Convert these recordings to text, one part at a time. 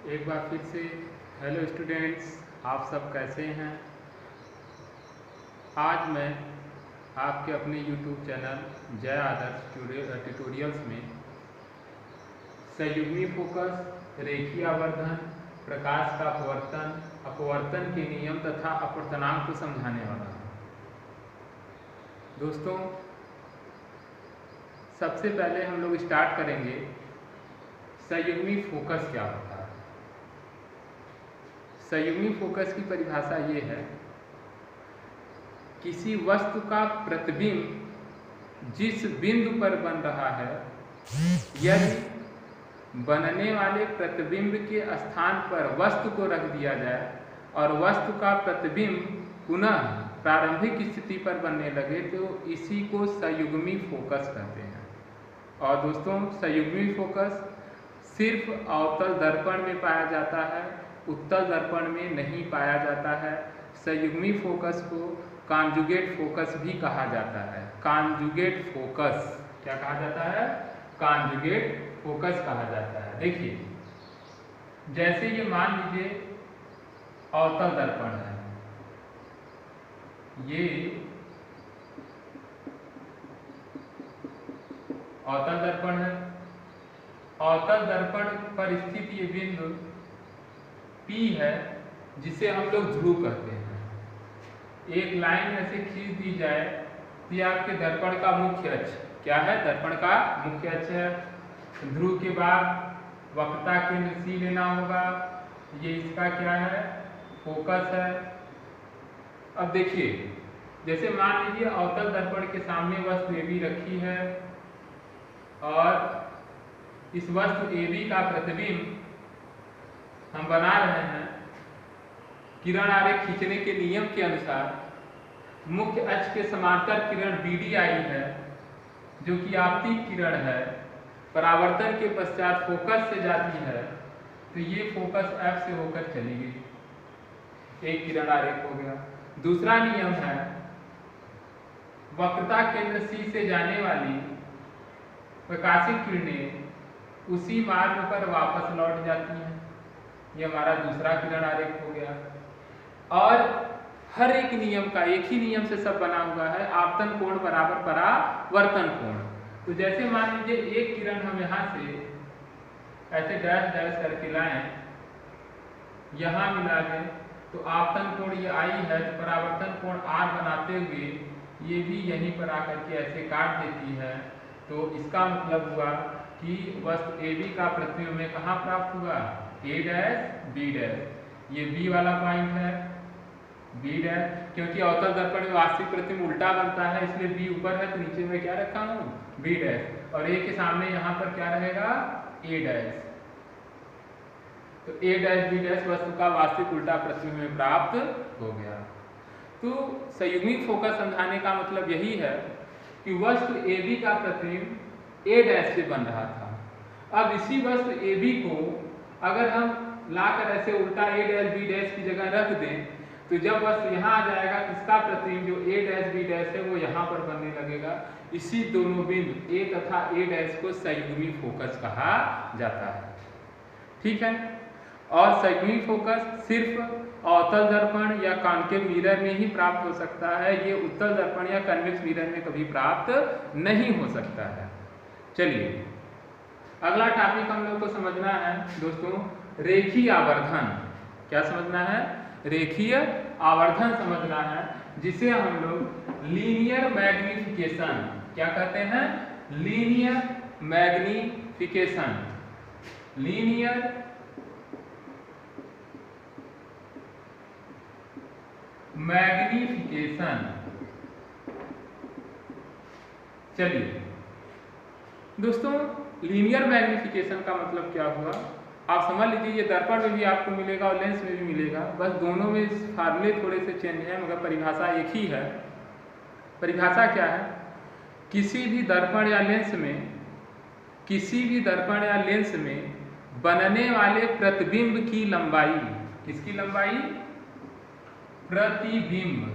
एक बार फिर से हेलो स्टूडेंट्स, आप सब कैसे हैं। आज मैं आपके अपने यूट्यूब चैनल जय आदर्श ट्यूटोरियल्स में संयुग्मी फोकस, रेखीय आवर्धन, प्रकाश का अपवर्तन, अपवर्तन के नियम तथा अपवर्तनांक को समझाने वाला हूँ। दोस्तों, सबसे पहले हम लोग स्टार्ट करेंगे संयुग्मी फोकस क्या होता है। संयुग्मी फोकस की परिभाषा ये है, किसी वस्तु का प्रतिबिंब जिस बिंदु पर बन रहा है, यदि बनने वाले प्रतिबिंब के स्थान पर वस्तु को रख दिया जाए और वस्तु का प्रतिबिंब पुनः प्रारंभिक स्थिति पर बनने लगे तो इसी को संयुग्मी फोकस कहते हैं। और दोस्तों, संयुग्मी फोकस सिर्फ अवतल दर्पण में पाया जाता है, उत्तल दर्पण में नहीं पाया जाता है। संयुग्मी फोकस को कॉन्जुगेट फोकस भी कहा जाता है। कॉन्जुगेट फोकस क्या कहा जाता है? कॉन्जुगेट फोकस कहा जाता है। देखिए, जैसे ये मान लीजिए अवतल दर्पण है, ये अवतल दर्पण है। अवतल दर्पण पर स्थित ये बिंदु P है, जिसे हम लोग ध्रुव कहते हैं। एक लाइन ऐसे खींच दी जाए तो ये आपके दर्पण का मुख्य अक्ष क्या है? दर्पण का मुख्य अक्ष है। ध्रुव के बाद वक्रता केंद्र C लेना होगा, ये इसका क्या है? फोकस है। अब देखिए, जैसे मान लीजिए अवतल दर्पण के सामने वस्तु AB रखी है और इस वस्तु AB का प्रतिबिंब हम बना रहे हैं। किरण आरेख खींचने के नियम के अनुसार मुख्य अक्ष के समांतर किरण BD आई है, जो कि आपतित किरण है, परावर्तन के पश्चात फोकस से जाती है, तो ये फोकस F से होकर चली गई। एक किरण आरेख हो गया। दूसरा नियम है, वक्रता केंद्र C से जाने वाली प्रकाशिक किरणें उसी मार्ग पर वापस लौट जाती हैं। ये हमारा दूसरा किरण आरेख हो गया। और हर एक नियम का एक ही नियम से सब बना हुआ है, आपतन कोण बराबर परावर्तन कोण। तो जैसे मान लीजिए एक किरण हम यहाँ से ऐसे डैश डैश करके लाएं, यहाँ मिला दें, तो आपतन कोण ये आई है, तो परावर्तन कोण R बनाते हुए ये भी यहीं पर आकर के ऐसे काट देती है। तो इसका मतलब हुआ कि वस्तु AB का प्रतिबिंब में कहाँ प्राप्त हुआ? A dash B dash. ये B वाला पॉइंट है, B डैश, क्योंकि अवतल दर्पण में वास्तविक प्रतिबिंब उल्टा बनता है, इसलिए B ऊपर है तो नीचे में क्या रखा हूँ? B dash. और A के सामने यहाँ पर क्या रहेगा? A dash. तो A डैश B डैश वस्तु का वास्तविक उल्टा प्रतिबिंब में प्राप्त हो गया। तो संयुग्मी फोकस समझाने का मतलब यही है कि वस्तु AB का प्रतिबिंब A डैश से बन रहा था। अब इसी वस्तु AB को अगर हम लाकर ऐसे उल्टा A डैश B डैश की जगह रख दें, तो जब वस्तु यहाँ आ जाएगा, इसका प्रतिबिंब जो A डैश B डैश है वो यहाँ पर बनने लगेगा। इसी दोनों बिंदु A तथा A डैश को संयुग्मी फोकस कहा जाता है। ठीक है। और संयुग्मी फोकस सिर्फ अवतल दर्पण या कॉन्केव मिरर में ही प्राप्त हो सकता है, ये उत्तल दर्पण या कन्वेक्स मिरर में कभी प्राप्त नहीं हो सकता है। चलिए, अगला टॉपिक हम लोग को समझना है दोस्तों, रेखीय आवर्धन। क्या समझना है? रेखीय आवर्धन समझना है, जिसे हम लोग लीनियर मैग्निफिकेशन क्या कहते हैं? Linear magnification. Linear magnification. चलिए दोस्तों, लीनियर मैग्निफिकेशन का मतलब क्या हुआ? आप समझ लीजिए, ये दर्पण में भी आपको मिलेगा और लेंस में भी मिलेगा, बस दोनों में फार्मूले थोड़े से चेंज हैं, मगर परिभाषा एक ही है। परिभाषा क्या है? किसी भी दर्पण या लेंस में, किसी भी दर्पण या लेंस में बनने वाले प्रतिबिंब की लंबाई, किसकी लंबाई? प्रतिबिंब,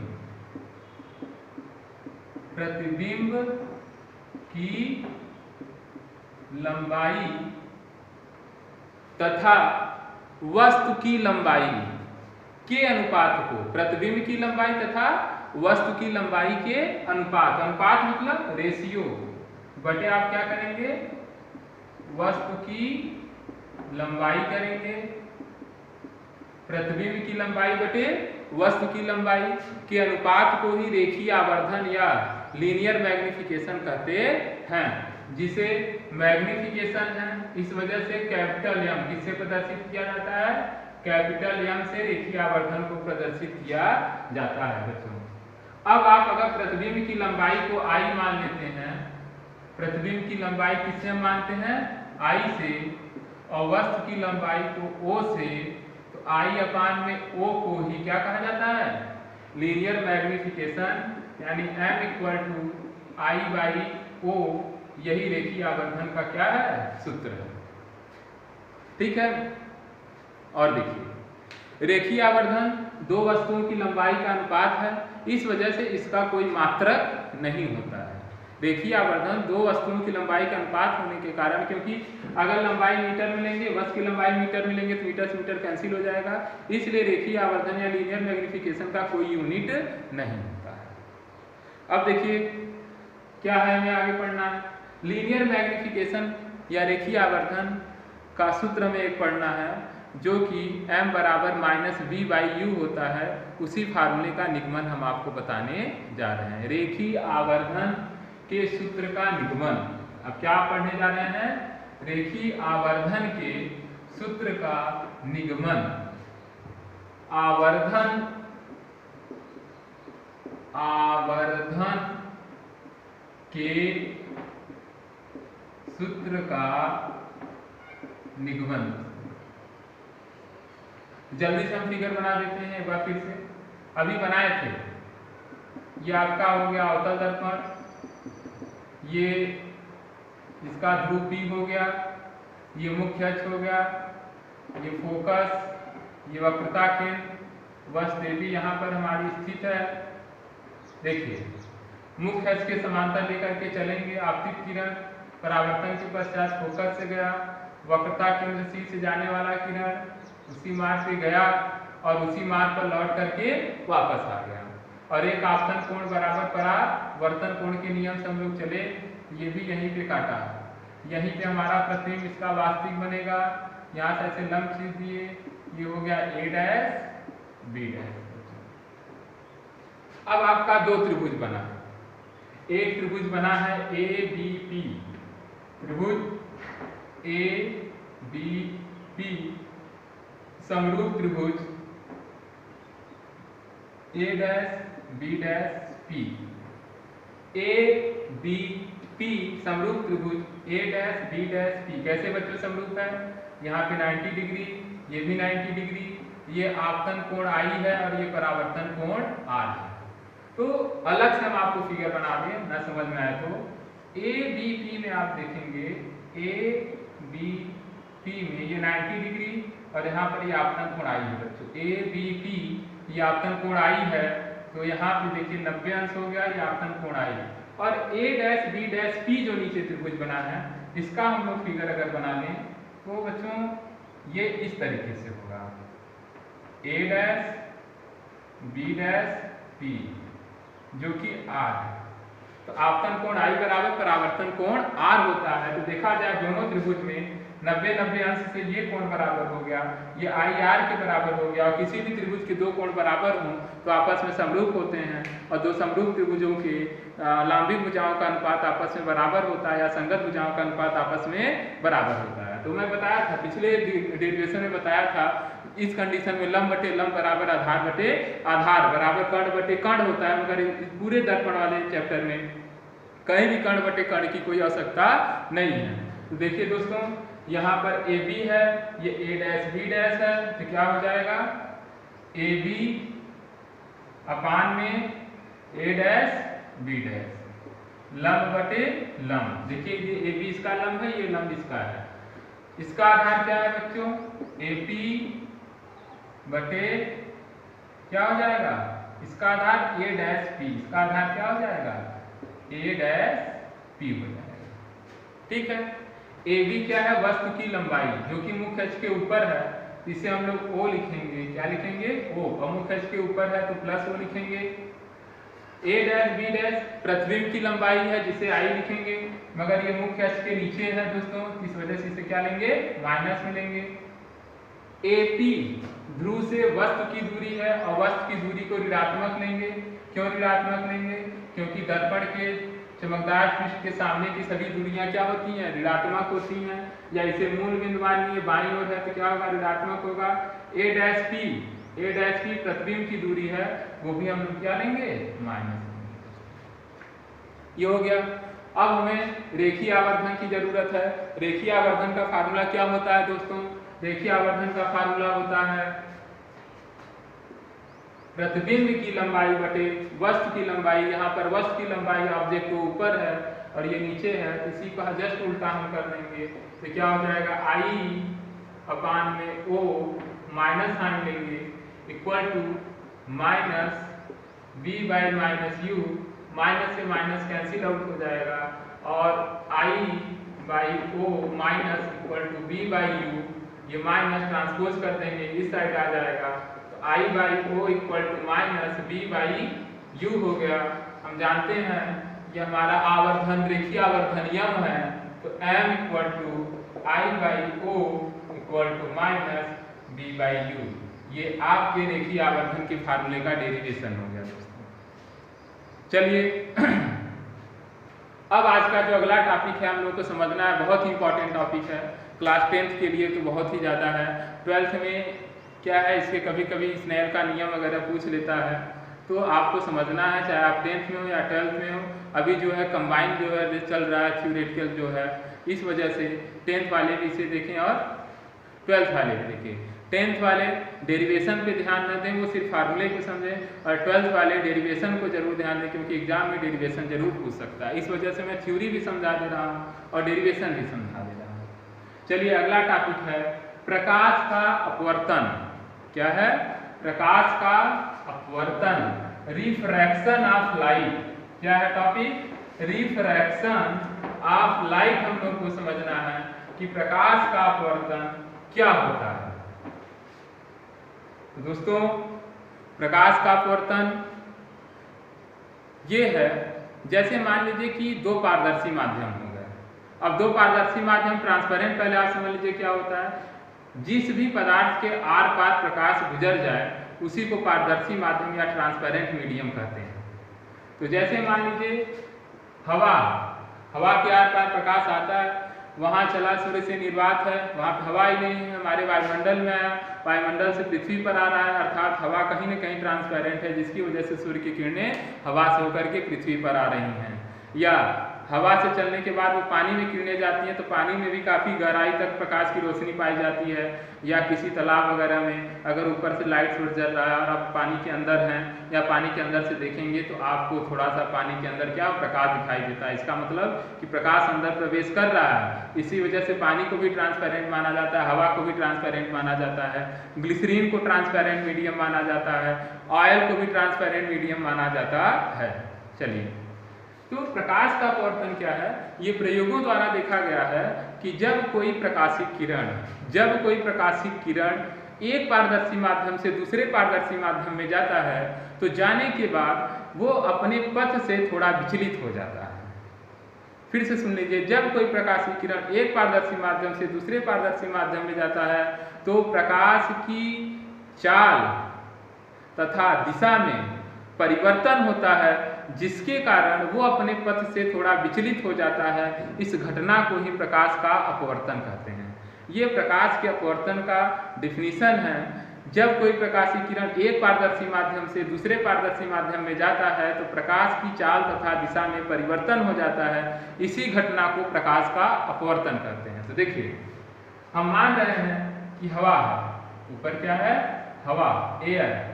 प्रतिबिंब की लंबाई तथा वस्तु की लंबाई के अनुपात को, प्रतिबिंब की लंबाई तथा वस्तु की लंबाई के अनुपात, अनुपात मतलब रेशियो, बटे आप क्या करेंगे, वस्तु की लंबाई करेंगे, प्रतिबिंब की लंबाई बटे वस्तु की लंबाई के अनुपात को ही रेखीय आवर्धन या लीनियर मैग्निफिकेशन कहते हैं, जिसे मैग्निफिकेशन है। इस वजह से कैपिटल एम किससे प्रदर्शित किया जाता है, कैपिटल एम से रेखीय आवर्धन को प्रदर्शित किया जाता है बच्चों। अब आप अगर प्रतिबिंब की लंबाई को आई मान लेते हैं, प्रतिबिंब की लंबाई किससे हम मानते हैं, आई से, और वस्तु की लंबाई को ओ से, तो आई अपान में ओ को ही क्या कहा जाता है, लीनियर मैग्निफिकेशन, यानी m equal to I by O, यही रेखीय आवर्धन का क्या है, सूत्र है। ठीक है। और देखिए रेखीय आवर्धन दो वस्तुओं की लंबाई का अनुपात है, इस वजह से इसका कोई मात्रक नहीं होता है। रेखीय आवर्धन दो वस्तुओं की लंबाई का अनुपात होने के कारण, क्योंकि अगर लंबाई मीटर में लेंगे, वस्तु की लंबाई मीटर में लेंगे तो मीटर से मीटर कैंसिल हो जाएगा, इसलिए रेखीय आवर्धन या लीनियर मैग्निफिकेशन का कोई यूनिट नहीं होता है। अब देखिए क्या है, हमें आगे पढ़ना है, लीनियर मैग्निफिकेशन या रेखीय आवर्धन का सूत्र हमें एक पढ़ना है, जो कि m बराबर माइनस बी बाई यू होता है। उसी फार्मूले का निगमन हम आपको बताने जा रहे हैं, रेखीय आवर्धन के सूत्र का निगमन। अब क्या पढ़ने जा रहे हैं, रेखीय आवर्धन के सूत्र का निगमन। आवर्धन के सूत्र का निगमन। जल्दी से हम फिगर बना देते हैं एक बार फिर से, अभी बनाए थे। ये आपका हो गया अवतल दर्पण, ये इसका ध्रुव P हो गया, ये मुख्य अक्ष हो गया, ये फोकस, ये वक्रता केंद्र, वस्तु AB यहाँ पर हमारी स्थित है। देखिए मुख्य अक्ष के समांतर लेकर के चलेंगे, आपतित किरण परावर्तन के पश्चात फोकस से गया, वक्रता केंद्र C से जाने वाला किरण उसी मार्ग पे गया और उसी मार्ग पर लौट करके वापस आ गया, और एक आपतन कोण बराबर परावर्तन कोण के नियम से हम लोग चले, ये भी यहीं पे काटा, यहीं पे हमारा प्रतिबिंब इसका वास्तविक बनेगा। यहाँ से ऐसे लंब खींच दिए, ये हो गया A डैश B डैश। अब आपका दो त्रिभुज बना, एक त्रिभुज बना है ABP, त्रिभुज ABP समरूप त्रिभुज A dash B dash P। ABP समरूप त्रिभुज A dash B dash P कैसे बच्चों समरूप है, यहाँ पे 90 डिग्री, ये भी 90 डिग्री, ये आपतन कोण I है और ये परावर्तन कोण R है। तो अलग से हम आपको फिगर बना दें, ना समझ में आए तो ABP में आप देखेंगे, ABP में ये 90 डिग्री और यहाँ पर ये आपतन कोण I है बच्चों। ABP ये आपतन कोण I है, तो यहाँ पे देखिए 90 अंश हो गया, ये आपतन कोण I है। और A dash B dash P जो नीचे त्रिभुज बना है, इसका हम लोग फिगर अगर बना लें तो बच्चों ये इस तरीके से होगा, A dash B dash P जो कि R है। तो आपतन कोण I बराबर परावर्तन कोण R होता है। तो देखा जाए दोनों त्रिभुज में 90-90 अंश से ये कोण बराबर हो गया, ये IR के बराबर हो गया, और किसी भी त्रिभुज के दो कोण बराबर हों तो आपस में समरूप होते हैं, और दो समरूप त्रिभुजों के लांबिक भुजाओं का अनुपात आपस में बराबर होता है, या संगत भुजाओं का अनुपात आपस में बराबर होता है। तो मैं बताया था, पिछले डेरिवेशन में बताया था, इस कंडीशन में लंब बटे लंब बराबर आधार बटे आधार बराबर कर्ण बटे कर्ण होता है, मगर पूरे दर्पण वाले चैप्टर में कहीं भी कर्ण बटे कर्ण की कोई आवश्यकता नहीं है। तो देखिए दोस्तों, यहाँ पर AB है, ये A डैश B डैश है, तो क्या हो जाएगा AB अपान में A डैश B डैश, लंब बटे लंब। देखिए ये AB इसका लंब है, ये लंब इसका है। इसका आधार क्या है बच्चों, AP बटे क्या हो जाएगा, इसका आधार A डैश P, इसका आधार क्या हो जाएगा A डैश P हो जाएगा। ठीक है। AB क्या है, वस्तु की लंबाई जो कि मुख्य अक्ष के ऊपर है, इसे हम लोग ओ लिखेंगे। क्या लिखेंगे? ओ। और मुख्य अक्ष के ऊपर है तो प्लस ओ लिखेंगे। ए डैश बी डैश प्रतिबिंब की लंबाई है जिसे आई लिखेंगे, मगर ये मुख्य अक्ष के नीचे है दोस्तों, इस वजह से इसे क्या लेंगे? माइनस में लेंगे। एपी ध्रुव से वस्तु की दूरी है और वस्तु की दूरी को ऋणात्मक लेंगे। क्यों ऋणात्मक लेंगे? क्योंकि दर्पण के चमकदार पृष्ठ के सामने की सभी दूरियां क्या होती हैं? ऋणात्मक होती हैं। या इसे मूल बिंदु मानिए, बाईं ओर है तो क्या होगा? ऋणात्मक होगा। ए डैश पी प्रतिबिंब की दूरी है, वो भी हम लोग क्या लेंगे? माइनस। ये हो गया। अब हमें रेखीय आवर्धन की जरूरत है। रेखीय आवर्धन का फार्मूला क्या होता है दोस्तों? रेखीय आवर्धन का फार्मूला होता है प्रतिबिंब की लंबाई बटे वस्तु की लंबाई। यहाँ पर वस्तु की लंबाई ऑब्जेक्ट के ऊपर है और ये नीचे है, इसी का जस्ट उल्टा हम कर देंगे तो क्या हो जाएगा? आई अपान में ओ माइनस साइन लेंगे equal to minus B by minus U. Minus से माइनस कैंसिल आउट हो जाएगा और I by O minus equal to B by U. ये माइनस ट्रांसपोज कर देंगे, इस साइड आ जाएगा तो I by O equal to minus B by U हो गया। हम जानते हैं ये हमारा आवर्धन रेखीय आवर्धन यम है तो m equal to I by O equal to minus B by U. ये आपके रेखीय आवर्धन के फार्मूले का डेरिवेशन हो गया दोस्तों। चलिए अब आज का जो अगला टॉपिक है हम लोग को समझना है, बहुत ही इंपॉर्टेंट टॉपिक है, क्लास 10th के लिए तो बहुत ही ज़्यादा है। 12th में क्या है, इसके कभी कभी स्नेल का नियम वगैरह पूछ लेता है तो आपको समझना है, चाहे आप 10th में हो या 12th में हो। अभी जो है कंबाइंड जो है चल रहा है, थ्योरेटिकल जो है, इस वजह से 10th वाले भी इसे देखें और 12th वाले भी देखें। 10th वाले डेरिवेशन पे ध्यान न दें, वो सिर्फ फार्मूले को समझें, और 12th वाले डेरिवेशन को जरूर ध्यान दें क्योंकि एग्जाम में डेरिवेशन जरूर पूछ सकता है। इस वजह से मैं थ्योरी भी समझा दे रहा हूँ और डेरिवेशन भी समझा दे रहा हूँ। चलिए अगला टॉपिक है प्रकाश का अपवर्तन। क्या है? प्रकाश का अपवर्तन, रिफ्रैक्शन ऑफ लाइट। क्या है टॉपिक? Refraction of light. हम लोग को समझना है कि प्रकाश का अपवर्तन क्या होता है। तो दोस्तों प्रकाश का अपवर्तन ये है, जैसे मान लीजिए कि दो पारदर्शी माध्यम हो गए। अब दो पारदर्शी माध्यम ट्रांसपेरेंट, पहले आप समझ लीजिए क्या होता है। जिस भी पदार्थ के आर पार प्रकाश गुजर जाए उसी को पारदर्शी माध्यम या ट्रांसपेरेंट मीडियम कहते हैं। तो जैसे मान लीजिए हवा के आर पार प्रकाश आता है, वहाँ चला, सूर्य से निर्वात है, वहाँ पे हवा ही नहीं है, हमारे वायुमंडल में आया, वायुमंडल से पृथ्वी पर आ रहा है, अर्थात हवा कहीं न कहीं ट्रांसपेरेंट है, जिसकी वजह से सूर्य की किरणें हवा से होकर के पृथ्वी पर आ रही हैं। या हवा से चलने के बाद वो पानी में किरणें जाती हैं तो पानी में भी काफ़ी गहराई तक प्रकाश की रोशनी पाई जाती है। या किसी तालाब वगैरह में अगर ऊपर से लाइट सोर्स जल रहा है और आप पानी के अंदर हैं या पानी के अंदर से देखेंगे तो आपको थोड़ा सा पानी के अंदर क्या प्रकाश दिखाई देता है। इसका मतलब कि प्रकाश अंदर प्रवेश कर रहा है। इसी वजह से पानी को भी ट्रांसपेरेंट माना जाता है, हवा को भी ट्रांसपेरेंट माना जाता है, ग्लिसरीन को ट्रांसपेरेंट मीडियम माना जाता है, ऑयल को भी ट्रांसपेरेंट मीडियम माना जाता है। चलिए, तो प्रकाश का अपवर्तन क्या है? ये प्रयोगों द्वारा देखा गया है कि जब कोई प्रकाशिक किरण एक पारदर्शी माध्यम से दूसरे पारदर्शी माध्यम में जाता है तो जाने के बाद वो अपने पथ से थोड़ा विचलित हो जाता है। फिर से सुन लीजिए, जब कोई प्रकाशिक किरण एक पारदर्शी माध्यम से दूसरे पारदर्शी माध्यम में जाता है तो प्रकाश की चाल तथा दिशा में परिवर्तन होता है, जिसके कारण वो अपने पथ से थोड़ा विचलित हो जाता है। इस घटना को ही प्रकाश का अपवर्तन कहते हैं। ये प्रकाश के अपवर्तन का डिफिनीशन है। जब कोई प्रकाशीय किरण एक पारदर्शी माध्यम से दूसरे पारदर्शी माध्यम में जाता है तो प्रकाश की चाल तथा दिशा में परिवर्तन हो जाता है। इसी घटना को प्रकाश का अपवर्तन कहते हैं। तो देखिए, हम मान रहे हैं कि हवा है, ऊपर क्या है? हवा, एयर।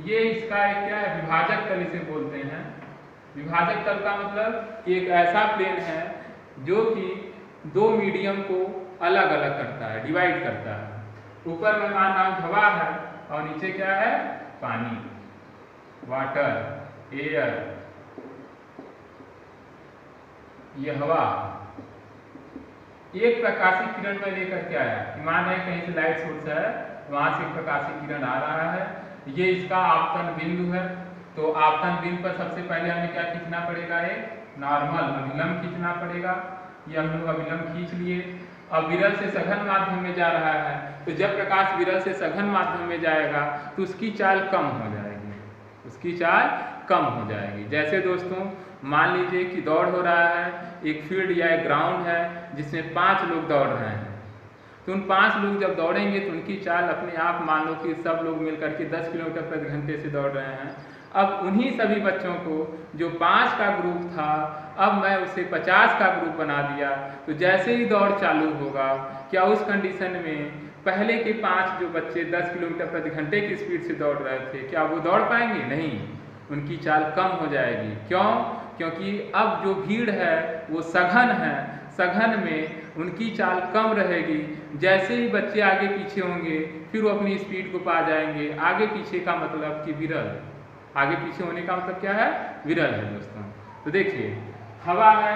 ये इसका एक क्या है? विभाजक तल इसे बोलते हैं। विभाजक तल का मतलब एक ऐसा प्लेन है जो कि दो मीडियम को अलग अलग करता है, डिवाइड करता है। ऊपर में मान रहा हूं हवा है और नीचे क्या है? पानी, वाटर, एयर। ये हवा, एक प्रकाशीय किरण में लेकर के आया कि मान है कहीं से लाइट सोर्स है, वहां से प्रकाशीय किरण आ रहा है, ये इसका आपतन बिंदु है। तो आपतन बिंदु पर सबसे पहले हमें क्या खींचना पड़ेगा, एक नॉर्मल अभिलंब खींचना पड़ेगा। ये हम लोग अभिलंब खींच लिए। अब विरल से सघन माध्यम में जा रहा है, तो जब प्रकाश विरल से सघन माध्यम में जाएगा तो उसकी चाल कम हो जाएगी, उसकी चाल कम हो जाएगी। जैसे दोस्तों मान लीजिए कि दौड़ हो रहा है, एक फील्ड या एक ग्राउंड है जिसमें 5 लोग दौड़ रहे हैं, तो उन 5 लोग जब दौड़ेंगे तो उनकी चाल अपने आप मान लो कि सब लोग मिलकर के 10 किलोमीटर प्रति घंटे से दौड़ रहे हैं। अब उन्हीं सभी बच्चों को जो 5 का ग्रुप था, अब मैं उसे 50 का ग्रुप बना दिया। तो जैसे ही दौड़ चालू होगा, क्या उस कंडीशन में पहले के 5 जो बच्चे 10 किलोमीटर प्रति घंटे की स्पीड से दौड़ रहे थे, क्या वो दौड़ पाएंगे? नहीं, उनकी चाल कम हो जाएगी। क्यों? क्योंकि अब जो भीड़ है वो सघन है, सघन में उनकी चाल कम रहेगी। जैसे ही बच्चे आगे पीछे होंगे फिर वो अपनी स्पीड को पा जाएंगे। आगे पीछे का मतलब कि विरल, आगे पीछे होने का मतलब क्या है? विरल है दोस्तों। तो देखिए हवा है,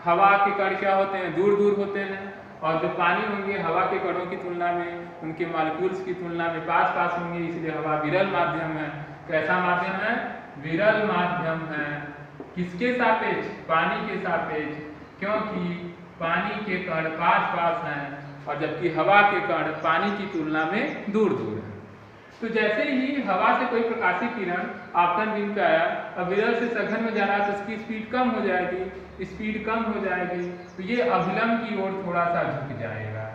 हवा के कण क्या होते हैं? दूर दूर होते हैं, और जो पानी होंगे हवा के कणों की तुलना में, उनके मॉलिक्यूल्स की तुलना में पास पास होंगे, इसलिए हवा विरल माध्यम है। कैसा माध्यम है? विरल माध्यम है। किसके सापेक्ष? पानी के सापेक्ष, क्योंकि पानी के कण पास पास हैं और जबकि हवा के कण पानी की तुलना में दूर दूर हैं। तो जैसे ही हवा से कोई प्रकाशीय किरण आपतन बिंदु पे आया, अब विरल से सघन में जा रहा है तो उसकी स्पीड कम हो जाएगी, स्पीड कम हो जाएगी तो ये अभिलंब की ओर थोड़ा सा झुक जाएगा।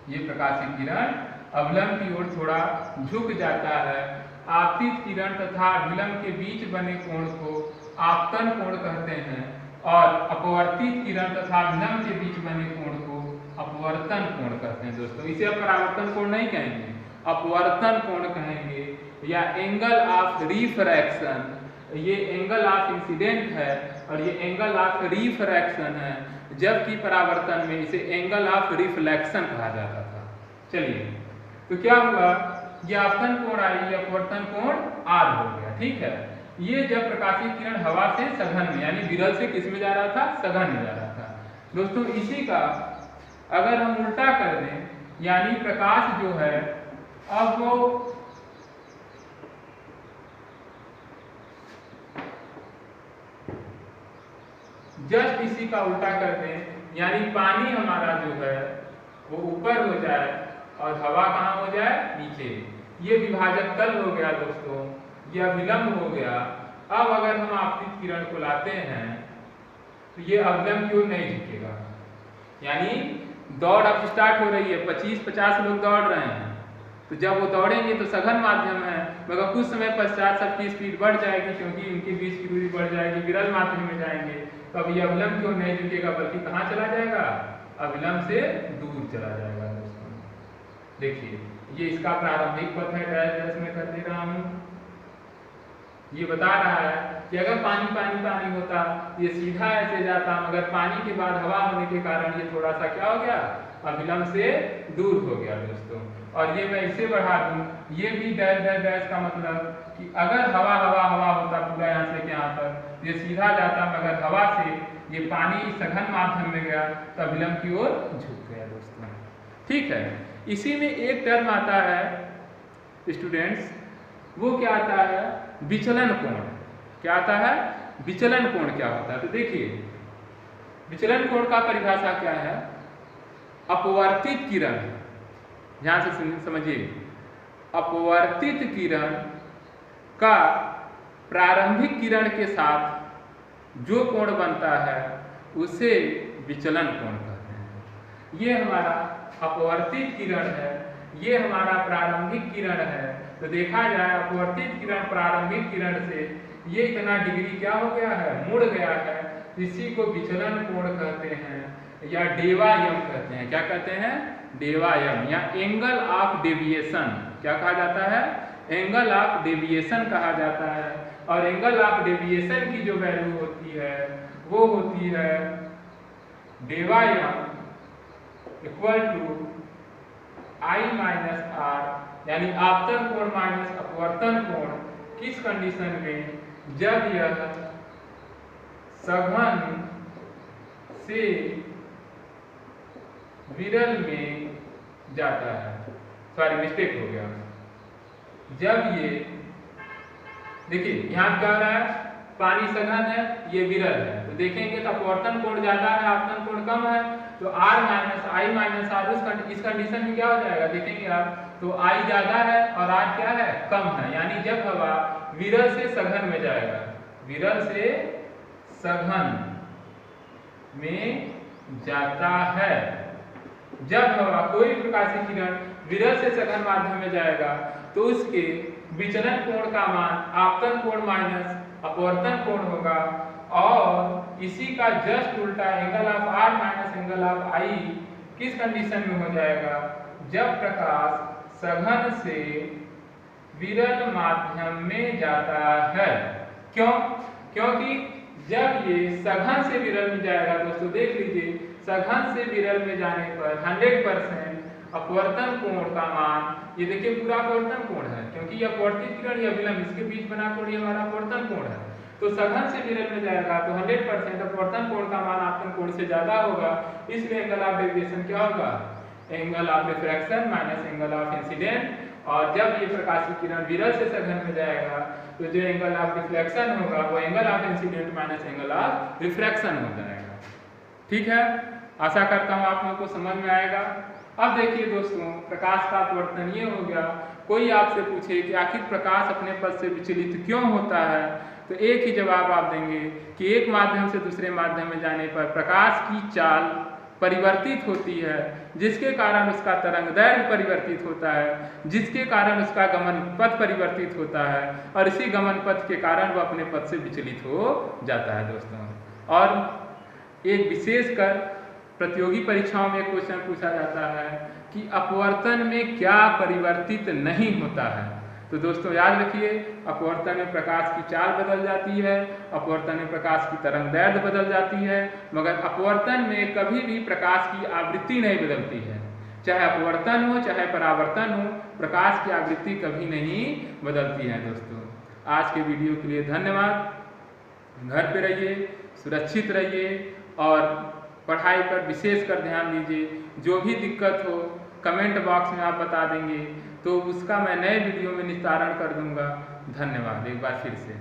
ये प्रकाशीय किरण अभिलंब की ओर थोड़ा झुक जाता है। आपतित किरण तथा अभिलंब के बीच बने कोण को आपतन कोण कहते हैं, और अपवर्तित किरण तथा अभिलंब के बीच बने कोण को अपवर्तन कोण कहते हैं दोस्तों। इसे अब परावर्तन कोण नहीं कहेंगे, अपवर्तन कोण कहेंगे, या एंगल ऑफ रिफ्रैक्शन। ये एंगल ऑफ इंसिडेंट है और ये एंगल ऑफ रिफ्रैक्शन है, जबकि परावर्तन में इसे एंगल ऑफ रिफ्लेक्शन कहा जाता था। चलिए तो क्या हुआ, ये आपतन कोण आई, ये अपवर्तन कोण आर हो गया। ठीक है, ये जब प्रकाशीय किरण हवा से सघन में यानी विरल से किस में जा रहा था? सघन में जा रहा था दोस्तों। इसी का अगर हम उल्टा कर दें, यानी प्रकाश जो है अब वो जस्ट इसी का उल्टा कर दें, यानी पानी हमारा जो है वो ऊपर हो जाए और हवा कहाँ हो जाए? नीचे। ये विभाजक तल हो गया दोस्तों, यह विलंब हो गया। अब अगर हम आपतित किरण को लाते हैं तो ये अभिलंब की ओर नहीं झुकेगा, यानी दौड़ अब स्टार्ट हो रही है, 25-50 लोग दौड़ रहे हैं, तो जब वो दौड़ेंगे तो सघन माध्यम है, मगर कुछ समय पश्चात सबकी स्पीड बढ़ जाएगी क्योंकि उनके बीच की दूरी बढ़ जाएगी, विरल माध्यम में जाएंगे, तो अब ये अभिलंब की ओर नहीं झुकेगा बल्कि कहाँ चला जाएगा? अभिलंब से दूर चला जाएगा दोस्तों। देखिए ये इसका प्रारंभिक पथ है, डैश में कर दे रहा हूं। ये बता रहा है कि अगर पानी पानी पानी होता ये सीधा ऐसे जाता, मगर पानी के बाद हवा होने के कारण ये थोड़ा सा क्या हो गया? अभिलंब से दूर हो गया दोस्तों। और ये मैं इसे बढ़ा दूं, ये भी डैश डैश डैश का मतलब कि अगर हवा हवा हवा होता पूरा यहाँ से यहाँ तक, ये सीधा जाता, मगर हवा से ये पानी सघन माध्यम में गया तो अभिलंब की ओर झुक गया दोस्तों। ठीक है, इसी में एक टर्म आता है स्टूडेंट्स, वो क्या आता है? विचलन कोण। क्या आता है? विचलन कोण क्या होता है? तो देखिए विचलन कोण का परिभाषा क्या है? अपवर्तित किरण, ध्यान से समझिए, अपवर्तित किरण का प्रारंभिक किरण के साथ जो कोण बनता है उसे विचलन कोण कहते हैं। ये हमारा अपवर्तित किरण है, ये हमारा प्रारंभिक किरण है। तो देखा जाए अपवर्तित किरण प्रारंभिक किरण से ये इतना डिग्री क्या हो गया है? मुड़ गया है, इसी को विचलन कोण कहते हैं या डेवायम कहते हैं। क्या कहते हैं? डेवायम या एंगल ऑफ डेविएशन। क्या कहा जाता है? एंगल ऑफ डेविएशन कहा जाता है। और एंगल ऑफ डेविएशन की जो वैल्यू होती है वो होती है डेवायम equal to I minus R, यानी आपतन कोण माइनस अपवर्तन कोण। किस कंडीशन में? जब यह सघन से विरल में जाता है। सॉरी, मिस्टेक हो गया। जब ये देखिए यहाँ क्या हो रहा है, पानी सघन है, ये विरल है, तो देखेंगे तो अपवर्तन कोण ज्यादा है, आपतन कोण कम है, तो R minus I minus R इस कंडीशन में क्या हो जाएगा देखेंगे आप, तो I ज्यादा है और R क्या है, कम है। यानी जब हवा विरल से सघन में जाएगा, विरल से सघन में जाता है, जब हवा कोई प्रकाशीय किरण विरल से सघन माध्यम में जाएगा तो उसके विचलन कोण का मान आपतन कोण माइनस अपवर्तन कोण होगा, और इसी का जस्ट उल्टा angle of R minus angle of I किस कंडीशन में हो जाएगा, जब प्रकाश सघन से विरल माध्यम में जाता है। क्यों? क्योंकि जब ये सघन से विरल में जाएगा दोस्तों, देख लीजिए सघन से विरल में जाने पर 100% अपवर्तन कोण का मान, ये देखिए पूरा अपवर्तन कोण है, क्योंकि ये अपवर्तित किरण या विलंब इसके बीच बना कोण ये हमारा अपवर्तन कोण है। तो सघन से विरल में जाएगा तो 100% अपवर्तन कोण का मान आपतन कोण से ज्यादा होगा, इसलिए एंगल ऑफ डेविएशन क्या होगा, angle of refraction minus angle of incident. और जब ये प्रकाशीय किरण विरल से सघन में जाएगा तो जो एंगल ऑफ रिफ्लेक्शन होगा वो angle of incident minus angle of refraction हो जाएगा। ठीक है, आशा करता हूँ आप लोगों को समझ में आएगा। अब देखिए दोस्तों, प्रकाश का अपवर्तन ये हो गया। कोई आपसे पूछे कि आखिर प्रकाश अपने पथ से विचलित क्यों होता है, तो एक ही जवाब आप देंगे कि एक माध्यम से दूसरे माध्यम में जाने पर प्रकाश की चाल परिवर्तित होती है, जिसके कारण उसका तरंग दैर्घ्य परिवर्तित होता है, जिसके कारण उसका गमन पथ परिवर्तित होता है, और इसी गमन पथ के कारण वह अपने पथ से विचलित हो जाता है दोस्तों। और एक विशेषकर प्रतियोगी परीक्षाओं में क्वेश्चन पूछा जाता है कि अपवर्तन में क्या परिवर्तित नहीं होता है। तो दोस्तों याद रखिए, अपवर्तन में प्रकाश की चाल बदल जाती है, अपवर्तन में प्रकाश की तरंग दैर्घ्य बदल जाती है, मगर अपवर्तन में कभी भी प्रकाश की आवृत्ति नहीं बदलती है। चाहे अपवर्तन हो चाहे परावर्तन हो, प्रकाश की आवृत्ति कभी नहीं बदलती है दोस्तों। आज के वीडियो के लिए धन्यवाद। घर पे रहिए, सुरक्षित रहिए और पढ़ाई पर विशेष कर ध्यान दीजिए। जो भी दिक्कत हो कमेंट बॉक्स में आप बता देंगे तो उसका मैं नए वीडियो में निस्तारण कर दूंगा। धन्यवाद एक बार फिर से।